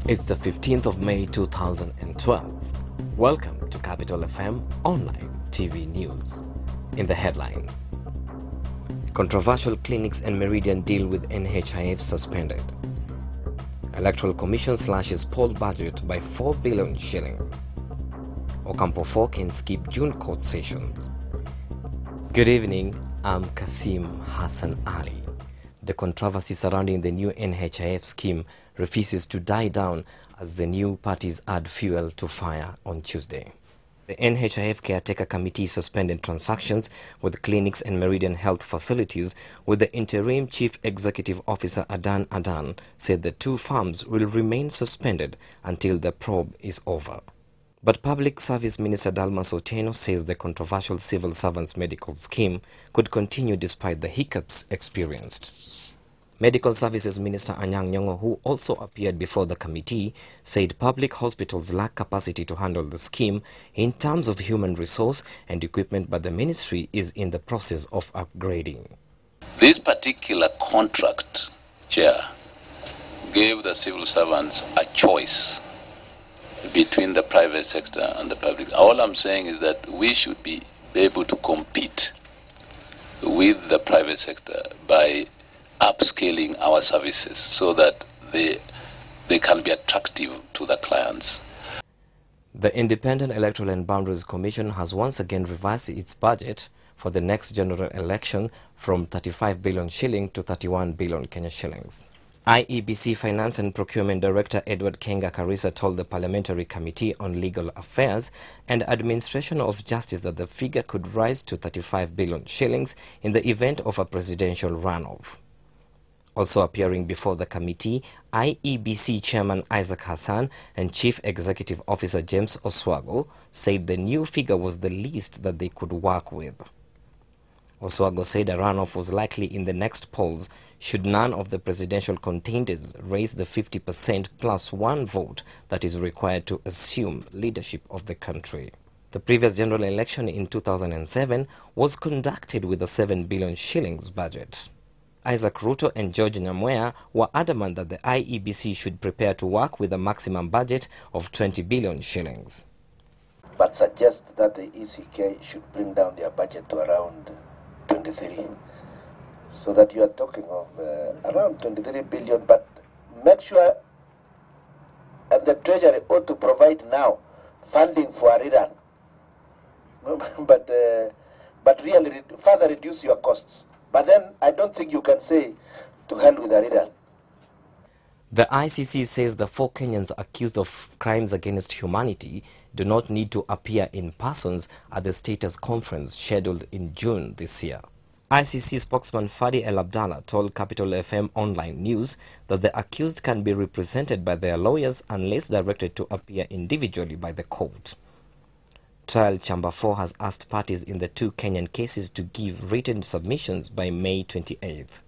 It's the 15th of May 2012. Welcome to Capital FM Online TV News. In the headlines: controversial clinics and Meridian deal with NHIF suspended. Electoral Commission slashes poll budget by 4 billion shillings. Ocampo 4 can skip June court sessions. Good evening, I'm Kasim Hassan Ali. The controversy surrounding the new NHIF scheme refuses to die down as the new parties add fuel to fire on Tuesday. The NHIF Caretaker Committee suspended transactions with clinics and Meridian Health facilities, with the interim Chief Executive Officer Adan said the two firms will remain suspended until the probe is over. But Public Service Minister Dalmas Otieno says the controversial civil servants medical scheme could continue despite the hiccups experienced. Medical Services Minister Anyang' Nyong'o, who also appeared before the committee, said public hospitals lack capacity to handle the scheme in terms of human resource and equipment, but the ministry is in the process of upgrading. This particular contract, Chair, gave the civil servants a choice between the private sector and the public. All I'm saying is that we should be able to compete with the private sector by upscaling our services so that they can be attractive to the clients. The Independent Electoral and Boundaries Commission has once again revised its budget for the next general election from 35 billion shilling to 31 billion Kenya shillings. IEBC Finance and Procurement Director Edward Kenga Karisa told the Parliamentary Committee on Legal Affairs and Administration of Justice that the figure could rise to 35 billion shillings in the event of a presidential runoff. Also appearing before the committee, IEBC Chairman Isaac Hassan and Chief Executive Officer James Oswago said the new figure was the least that they could work with. Oswago said a runoff was likely in the next polls should none of the presidential contenders raise the 50% plus one vote that is required to assume leadership of the country. The previous general election in 2007 was conducted with a 7 billion shillings budget. Isaac Ruto and George Nyamweya were adamant that the IEBC should prepare to work with a maximum budget of 20 billion shillings. But suggest that the ECK should bring down their budget to around 23. So that you are talking of around 23 billion, but make sure and the Treasury ought to provide now funding for a rerun. But really further reduce your costs. But then I don't think you can say to hell with a rerun. The ICC says the 4 Kenyans accused of crimes against humanity do not need to appear in persons at the status conference scheduled in June this year. ICC spokesman Fadi El Abdallah told Capital FM Online News that the accused can be represented by their lawyers unless directed to appear individually by the court. Trial Chamber 4 has asked parties in the 2 Kenyan cases to give written submissions by May 28th.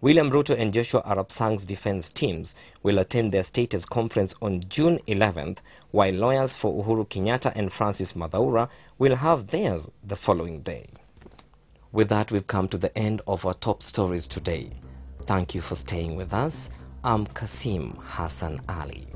William Ruto and Joshua Arap Sang's defense teams will attend their status conference on June 11th, while lawyers for Uhuru Kenyatta and Francis Mathaura will have theirs the following day. With that, we've come to the end of our top stories today. Thank you for staying with us. I'm Kasim Hassan Ali.